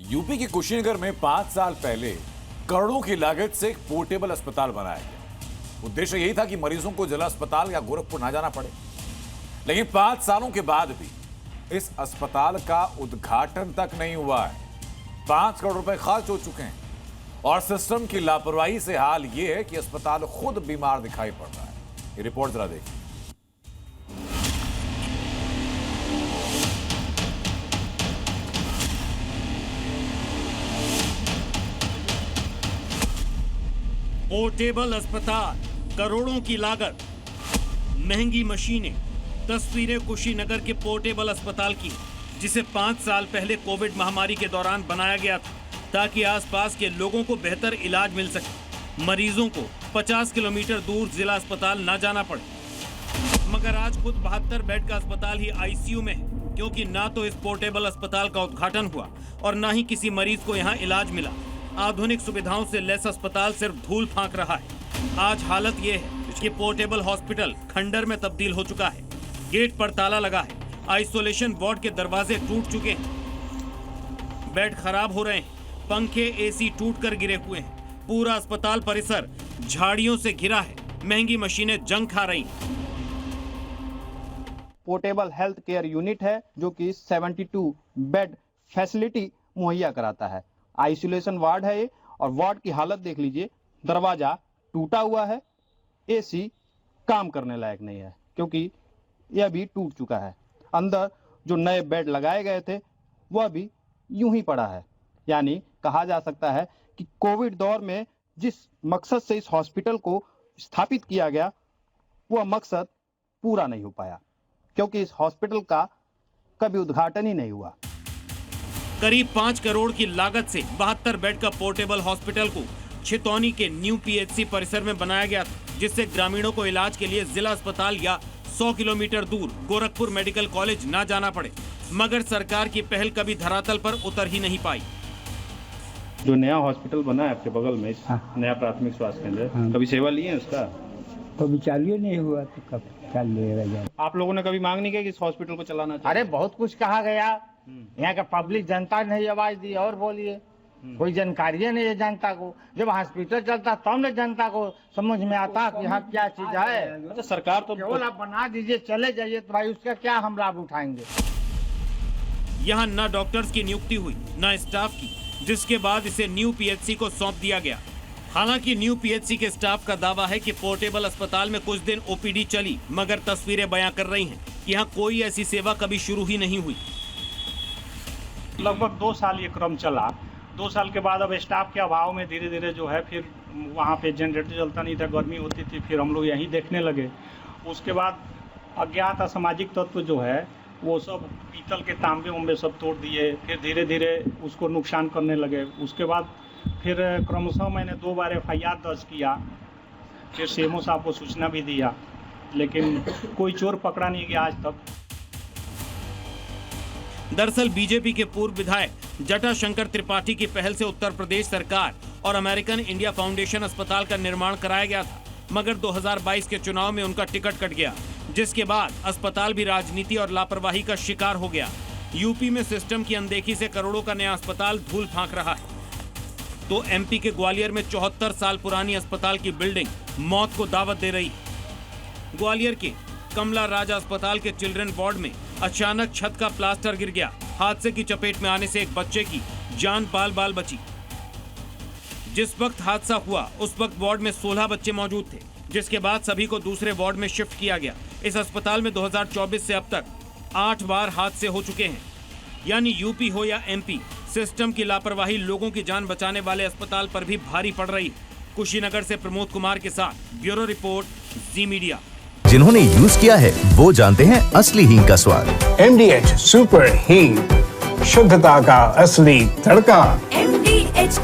UP के कुशीनगर में 5 साल पहले करोड़ों की लागत से एक पोर्टेबल अस्पताल बनाया गया। उद्देश्य यही था कि मरीजों को जिला अस्पताल या गोरखपुर ना जाना पड़े। लेकिन 5 सालों के बाद भी इस अस्पताल का उद्घाटन तक नहीं हुआ है। 5 करोड़ रुपए खर्च हो चुके हैं और सिस्टम की लापरवाही से हाल ये है कि अस्पताल खुद बीमार दिखाई पड़ रहा है। ये रिपोर्ट जरा देखिए। पोर्टेबल अस्पताल, करोड़ों की लागत, महंगी मशीनें। तस्वीरें कुशीनगर के पोर्टेबल अस्पताल की, जिसे 5 साल पहले कोविड महामारी के दौरान बनाया गया था ताकि आसपास के लोगों को बेहतर इलाज मिल सके, मरीजों को 50 किलोमीटर दूर जिला अस्पताल ना जाना पड़े। मगर आज खुद 72 बेड का अस्पताल ही आईसीयू में है, क्योंकि ना तो इस पोर्टेबल अस्पताल का उद्घाटन हुआ और ना ही किसी मरीज को यहाँ इलाज मिला। आधुनिक सुविधाओं से लैस अस्पताल सिर्फ धूल फांक रहा है। आज हालत ये है कि पोर्टेबल हॉस्पिटल खंडर में तब्दील हो चुका है। गेट पर ताला लगा है, आइसोलेशन वार्ड के दरवाजे टूट चुके हैं, बेड खराब हो रहे हैं, पंखे एसी टूटकर गिरे हुए हैं, पूरा अस्पताल परिसर झाड़ियों से घिरा है, महंगी मशीनें जंग खा रही हैं। पोर्टेबल हेल्थ केयर यूनिट है जो कि 72 बेड फैसिलिटी मुहैया कराता है। आइसोलेशन वार्ड है ये, और वार्ड की हालत देख लीजिए, दरवाजा टूटा हुआ है, एसी काम करने लायक नहीं है क्योंकि यह भी टूट चुका है। अंदर जो नए बेड लगाए गए थे वह भी यूं ही पड़ा है। यानी कहा जा सकता है कि कोविड दौर में जिस मकसद से इस हॉस्पिटल को स्थापित किया गया वह मकसद पूरा नहीं हो पाया, क्योंकि इस हॉस्पिटल का कभी उद्घाटन ही नहीं हुआ। करीब 5 करोड़ की लागत से 72 बेड का पोर्टेबल हॉस्पिटल को छितौनी के न्यू पीएचसी परिसर में बनाया गया था, जिससे ग्रामीणों को इलाज के लिए जिला अस्पताल या 100 किलोमीटर दूर गोरखपुर मेडिकल कॉलेज ना जाना पड़े। मगर सरकार की पहल कभी धरातल पर उतर ही नहीं पाई। जो नया हॉस्पिटल बना है आपके बगल में, नया प्राथमिक स्वास्थ्य केंद्र, कभी सेवा ली है उसका? कभी चालू नहीं हुआ तो कब चालू होगा? आप लोगों ने कभी मांग नहीं की कि इस हॉस्पिटल को चलाना चाहिए? अरे बहुत कुछ कहा गया, यहाँ का पब्लिक जनता ने आवाज दी। और बोलिए, कोई जानकारी नहीं है जनता को। जब हॉस्पिटल चलता तब न जनता को समझ में आता कि यहाँ क्या चीज है। तो सरकार तो केवल आप बना दीजिए, चले जाइए, तो भाई उसका क्या हम लाभ उठाएंगे? यहाँ न डॉक्टर्स की नियुक्ति हुई न स्टाफ की, जिसके बाद इसे न्यू पीएचसी को सौंप दिया गया। हालांकि न्यू पीएचसी के स्टाफ का दावा है कि पोर्टेबल अस्पताल में कुछ दिन ओपीडी चली, मगर तस्वीरें बयां कर रही हैं कि यहाँ कोई ऐसी सेवा कभी शुरू ही नहीं हुई। लगभग 2 साल ये क्रम चला। 2 साल के बाद अब स्टाफ के अभाव में धीरे धीरे जो है फिर वहाँ पे जनरेटर चलता नहीं था, गर्मी होती थी, फिर हम लोग यहीं देखने लगे। उसके बाद अज्ञात असामाजिक तत्व जो है वो सब पीतल के तांबे उम्बे सब तोड़ दिए, फिर धीरे धीरे उसको नुकसान करने लगे। उसके बाद फिर क्रमशः मैंने 2 बार FIR दर्ज किया, फिर सीएमओ साहब को सूचना भी दिया, लेकिन कोई चोर पकड़ा नहीं गया आज तक। दरअसल बीजेपी के पूर्व विधायक जटाशंकर त्रिपाठी की पहल से उत्तर प्रदेश सरकार और अमेरिकन इंडिया फाउंडेशन अस्पताल का निर्माण कराया गया था, मगर 2022 के चुनाव में उनका टिकट कट गया, जिसके बाद अस्पताल भी राजनीति और लापरवाही का शिकार हो गया। यूपी में सिस्टम की अनदेखी से करोड़ों का नया अस्पताल धूल फांक रहा है, तो एमपी के ग्वालियर में 74 साल पुरानी अस्पताल की बिल्डिंग मौत को दावत दे रही है। ग्वालियर के कमला राजा अस्पताल के चिल्ड्रन वार्ड में अचानक छत का प्लास्टर गिर गया। हादसे की चपेट में आने से एक बच्चे की जान बाल बची। जिस वक्त हादसा हुआ उस वक्त वार्ड में 16 बच्चे मौजूद थे, जिसके बाद सभी को दूसरे वार्ड में शिफ्ट किया गया। इस अस्पताल में 2024 से अब तक 8 बार हादसे हो चुके हैं। यानी यूपी हो या एमपी, सिस्टम की लापरवाही लोगों की जान बचाने वाले अस्पताल पर भी भारी पड़ रही है। कुशीनगर से प्रमोद कुमार के साथ ब्यूरो रिपोर्ट, जी मीडिया। जिन्होंने यूज किया है वो जानते हैं असली हींग का स्वाद। MDH सुपर हींग, शुद्धता का असली तड़का। MDH